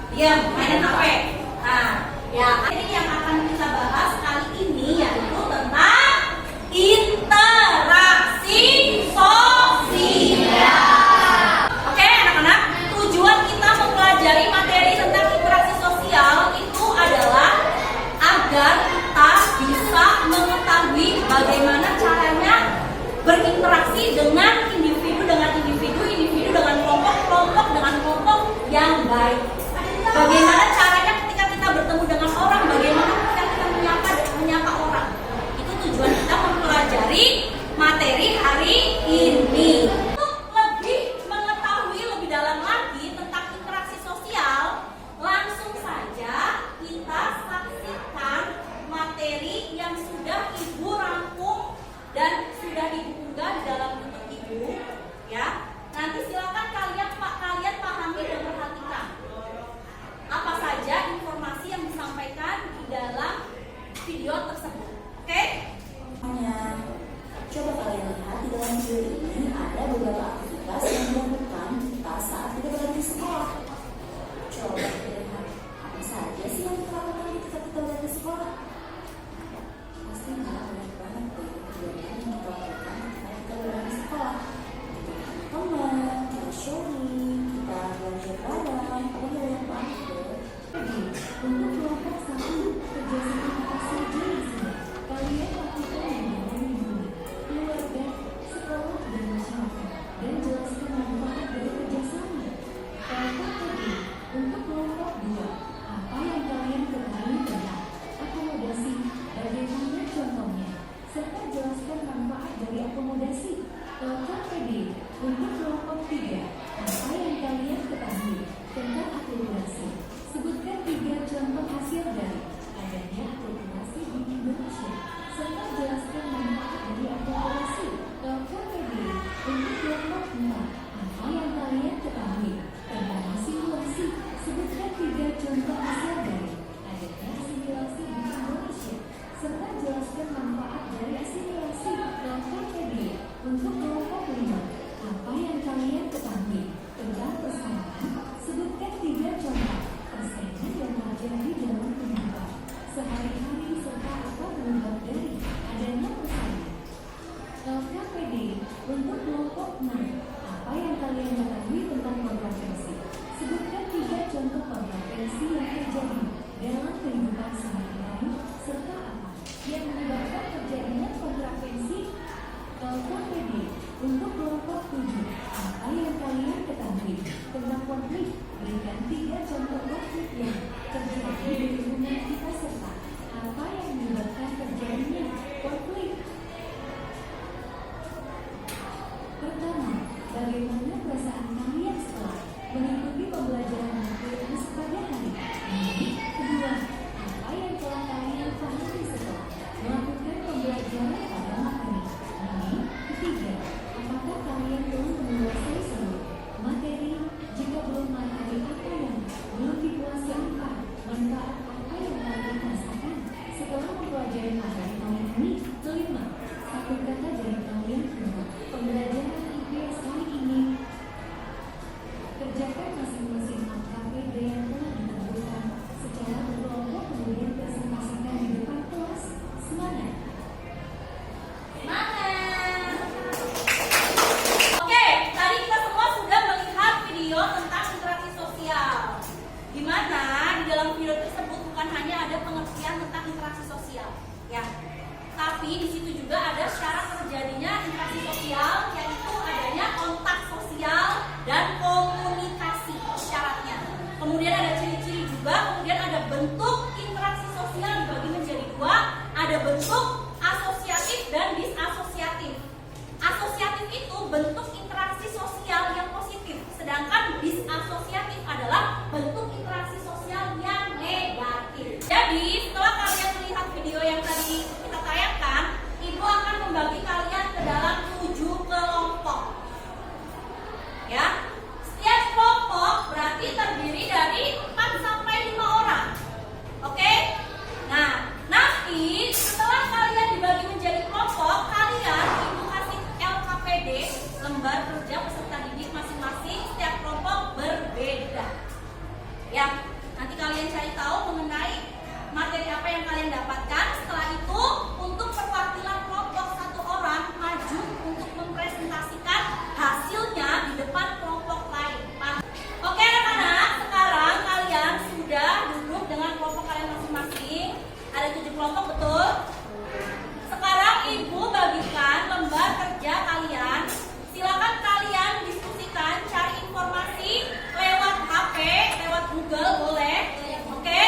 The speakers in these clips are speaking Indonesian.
Diam, main HP. Nah, ya ini yang akan kita bahas kali ini yaitu tentang interaksi sosial. Oke, anak-anak, tujuan kita mempelajari materi tentang interaksi sosial itu adalah agar kita bisa mengetahui bagaimana caranya berinteraksi dengan individu dengan kelompok dengan kelompok yang baik. Bagaimana caranya ketika kita bertemu dengan orang, bagaimana ketika kita menyapa orang. Itu tujuan kita mempelajari materi hari ini. Untuk lebih mengetahui lebih dalam lagi tentang interaksi sosial, langsung saja kita saksikan materi yang sudah Ibu rangkum dan sudah Ibu unggah di dalam bentuk Ibu, ya. Nanti silakan kalian pahami dan perhatikan apa saja informasi yang disampaikan di dalam video tersebut. Oke? Coba kalian lihat di dalam video ini ada beberapa aktivitas yang dilakukan kita saat kita berada di sekolah. Coba kita lihat apa saja sih yang kita lakukan ketika kita berada di sekolah. Pasti nggak banyak banget kegiatan yang kita lakukan ketika kita berada di sekolah. Teman, kita shopping, kita belajar bareng, banyak banget deh. Untuk kelompok satu, kerjasama apa saja di sini? Kalian lakukan dengan keluarga, sekolah, dan masyarakat, dan jelaskan manfaat dari kerjasama. Kelompok kedua, untuk kelompok dua, apa yang kalian ketahui tentang akomodasi, bagaimana contohnya, serta jelaskan manfaat dari akomodasi. Kelompok kedua, untuk kelompok tiga, apa yang kalian ketahui tentang akulturasi? Sebutkan 3 contoh hasil dari adanya akulturasi di Indonesia, serta jelaskan manfaat dari akulturasi. Kelompok kedua, untuk kelompok 4, apa yang kalian ketahui tentang asimilasi? Sebutkan 3 contoh hasil dari adanya asimilasi di Indonesia, serta jelaskan manfaat dari asimilasi. Kelompok kedua, untuk kelompok 5, apa yang kalian ketahui tentang persaingan? Sebutkan 3 contoh persaingan yang terjadi dalam kehidupan sehari-hari serta apa penyebab dari adanya persaingan. KPD untuk kelompok 6, apa yang kalian ketahui tentang kontroversi? Sebutkan 3 contoh kontroversi yang terjadi dalam kehidupan sehari-hari serta apa yang menyebabkan terjadinya kontroversi. KPD untuk kelompok 7, apa yang kalian ketahui tentang konflik? Berikan 3 contoh konflik yang terjadi di lingkungan kita serta apa yang menyebabkan terjadinya konflik. Pertama, bagaimana perasaan kalian setelah mengikuti pembelajaran materi pada hari ini? Kedua, apa yang telah kalian pahami setelah melakukan pembelajaran pada materi ini? Ketiga, apakah kalian telah menguasai seluruh materi? Jika belum, materi apa yang belum dikuasai? Manfaat apa yang kalian rasakan setelah mempelajari materi kali ini? Kelima, satu kata dari kalian tentang pembelajaran IPS kali ini. Kerjakan masing-masing KPD yang telah ditentukan secara berkelompok, kemudian presentasikan di depan kelas. Semangat! Oke, tadi kita semua sudah melihat video tentang interaksi sosial. Di mana di dalam video tersebut bukan hanya ada pengertian tentang interaksi sosial, ya. Tapi di situ juga ada syarat terjadinya interaksi sosial, yaitu adanya kontak sosial dan komunikasi syaratnya. Kemudian ada ciri-ciri juga, kemudian ada bentuk interaksi sosial dibagi menjadi 2, ada bentuk asosiatif dan disasosiatif. Asosiatif itu bentuk interaksi sosial yang positif, sedangkan disasosiatif adalah bentuk interaksi sosial yang negatif. Jadi setelah kalian melihat video yang tadi kita tayangkan, Ibu akan membagi kalian ke dalam 7 kelompok. Ya, setiap kelompok berarti terdiri dari 4 sampai 5 orang. Oke? Nah, nanti setelah kalian dibagi menjadi kelompok, kalian Ibu kasih LKPD, lembar kerja peserta didik masing-masing, setiap kelompok berbeda. Ya, didapatkan. Setelah itu untuk perwakilan kelompok satu orang maju untuk mempresentasikan hasilnya di depan kelompok lain. Oke anak-anak, sekarang kalian sudah duduk dengan kelompok kalian masing-masing. Ada 7 kelompok, betul? Sekarang ibu bagikan lembar kerja kalian. Silakan kalian diskusikan, cari informasi lewat HP, lewat Google boleh. Oke?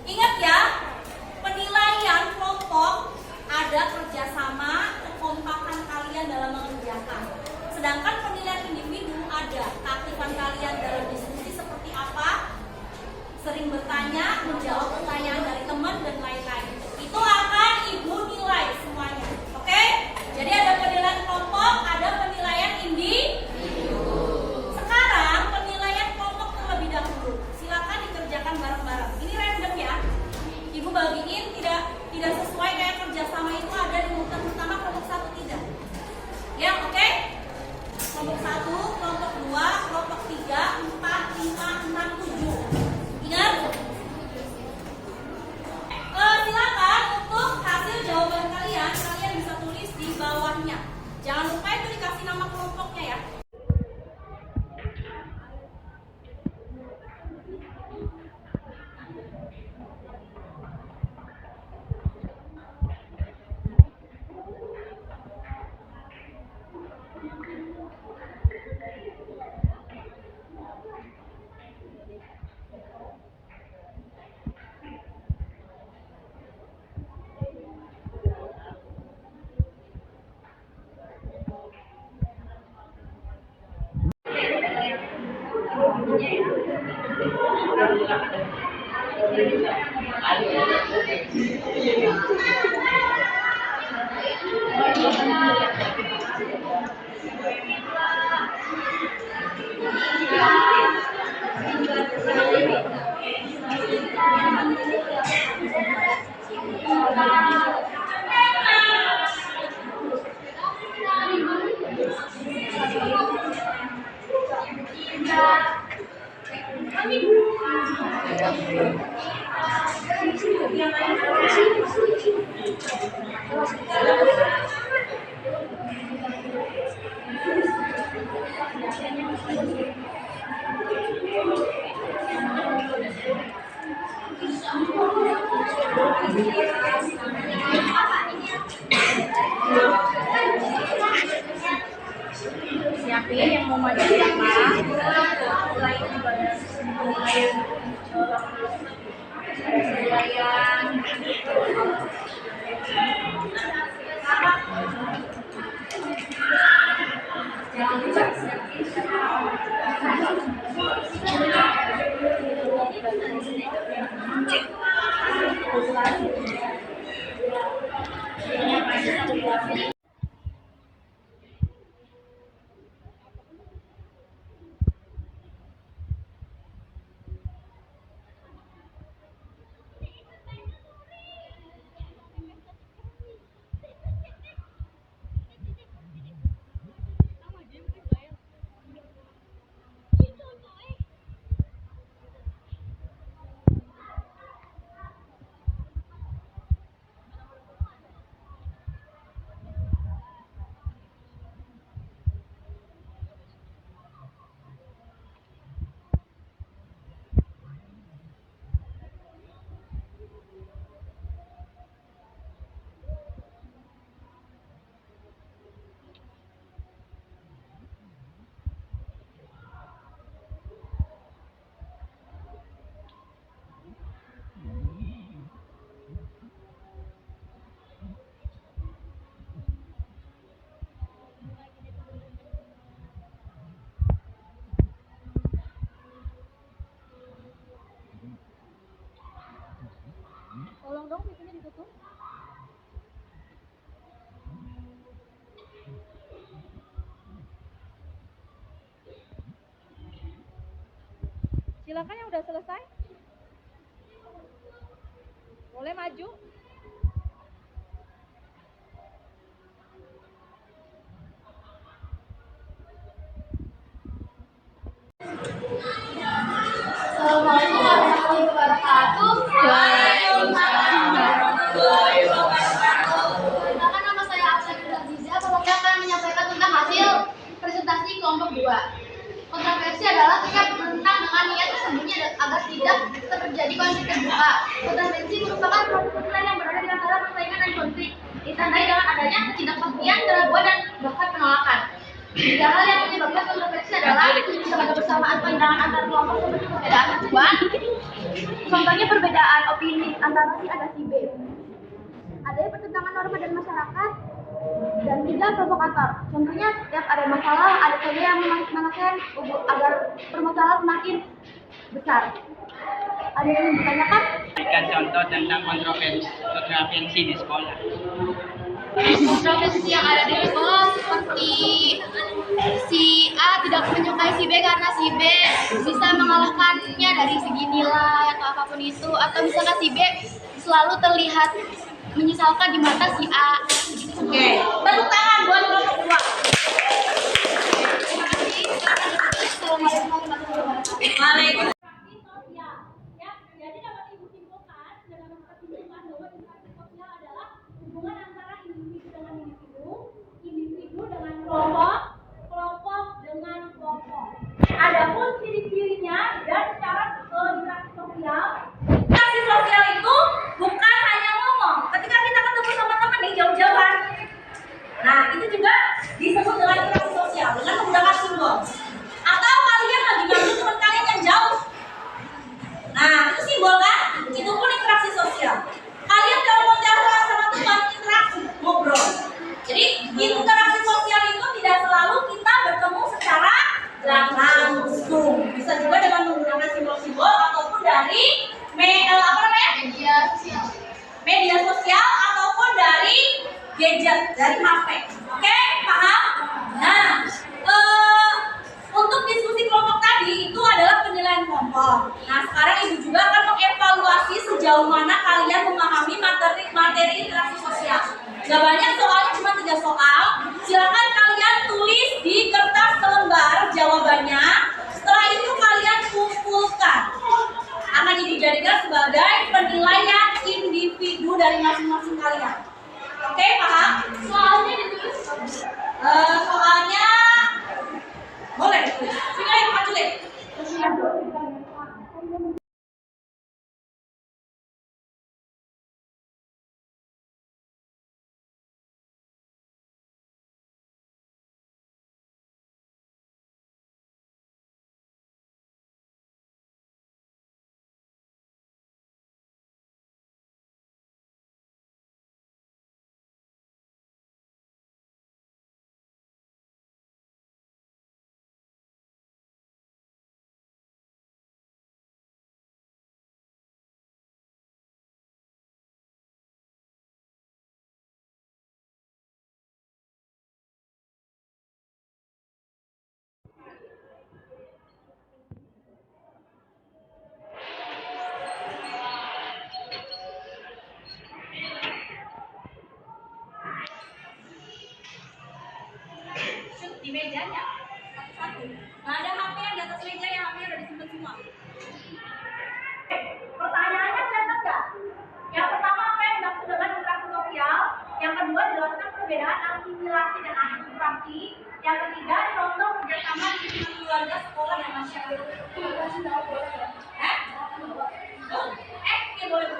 Ingat ya, penilaian kelompok ada kerjasama, kekompakan kalian dalam mengerjakan. Sedangkan penilaian individu ada keaktifan kalian dalam diskusi seperti apa, sering bertanya, menjawab pertanyaan dari teman dan lain-lain. Itu akan ibu nilai semuanya. Oke? Jadi ada penilaian kelompok, ada penilaian individu. Sekarang penilaian kelompok terlebih dahulu. Silakan dikerjakan bareng-bareng. Ini random ya. Ibu bagiin tidak sesuai kayak kerjasama itu ada di urutan pertama, kelompok 1 tidak. Ya, oke? Kelompok 1, kelompok 2, kelompok 3, 4, 5, 6, 7. Ingat? Silakan untuk hasil jawaban kalian bisa tulis di bawahnya. Jangan lupa itu dikasih nama kelompoknya ya. Siapin yang mau maju siapa? Tolong dong pintunya ditutup. Silakan yang udah selesai. Boleh maju. Assalamualaikum warahmatullahi wabarakatuh. Waalaikumsalam. kelompok 2. Kontroversi adalah sikap menentang dengan niat tersembunyi agar tidak terjadi konflik terbuka. Kontroversi merupakan proses sosial yang berada di antara persaingan dan konflik, ditandai dengan adanya ketidakpastian, keraguan, dan bahkan penolakan. Tiga hal yang menyebabkan kontroversi adalah kebersamaan pandangan antar kelompok seperti perbedaan tujuan, contohnya perbedaan opini antara si A dan si B. Adanya pertentangan norma dan masyarakat, dan juga provokator. Contohnya setiap ada masalah, ada saja yang memanfaatkan agar permasalahan semakin besar. Ada yang ditanyakan? Berikan contoh tentang kontroversi di sekolah. Kontroversi yang ada di sekolah seperti si A tidak menyukai si B karena si B bisa mengalahkannya dari segi nilai atau apapun itu, atau misalkan si B selalu terlihat menyesalkan di mata si A. Oke, tepuk tangan buat kelompok 2. Waalaikumsalam. Ya, jadi dapat ibu simpulkan, dapat kita simpulkan bahwa interaksi sosial adalah hubungan antara individu dengan individu, individu dengan kelompok, kelompok dengan kelompok. Adapun ciri-cirinya dan syarat interaksi sosial. Interaksi sosial itu bukan hanya ngomong. Ketika kita ketemu sama teman nih jauh-jauhan, nah itu juga disebut dengan interaksi sosial dengan menggunakan simbol. Atau kalian lagi manggil teman kalian yang jauh, nah itu simbol kan? Itu pun interaksi sosial. Kalian kalau mau jalan sama teman, interaksi, ngobrol. Jadi interaksi sosial itu tidak selalu kita bertemu secara langsung. Bisa juga dengan menggunakan simbol-simbol ataupun dari media sosial ataupun dari gadget, dari HP. Oke, paham? Nah, untuk diskusi kelompok tadi itu adalah penilaian kelompok. Nah, sekarang ibu juga akan mengevaluasi sejauh mana kalian memahami materi interaksi sosial. Gak banyak soalnya, cuma 3 soal. Silakan kalian tulis di kertas selembar jawabannya. Setelah itu kalian kumpulkan. Akan ibu jadikan sebagai penilaian individu dari masing-masing kalian. Oke, paham? Soalnya ditulis. Soalnya boleh ditulis. Sini maju deh. Di mejanya satu-satu. Nah, ada HP yang di atas meja, yang HP udah disimpan semua. Pertanyaannya kelihatan nggak? Yang pertama apa yang dimaksud dengan interaksi sosial? Yang kedua jelaskan perbedaan asimilasi dan akulturasi. Yang ketiga contoh kerjasama di lingkungan keluarga, sekolah dan masyarakat. Boleh.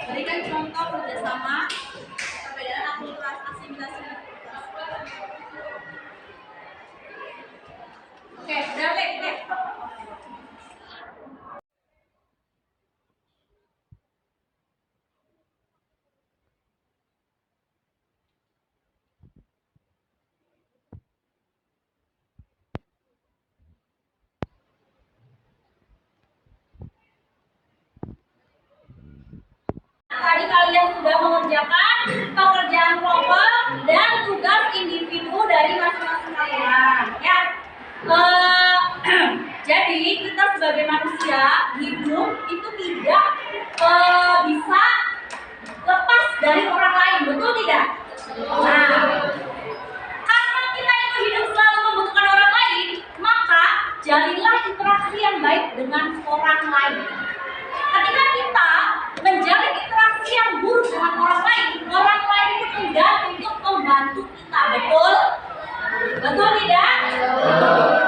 Berikan contoh kerjasama, perbedaan akulturasi, asimilasi. Oke, balik deh. Tadi kalian sudah mengerjakan pekerjaan kelompok dan tugas individu dari masing-masing kalian, ya. Eh, jadi kita sebagai manusia hidup itu tidak bisa lepas dari orang lain, betul tidak? Nah, karena kita itu hidup selalu membutuhkan orang lain, maka jalinlah interaksi yang baik dengan orang lain. Ketika kita menjalin interaksi yang buruk dengan orang lain itu enggan untuk membantu kita, betul? Betul tidak?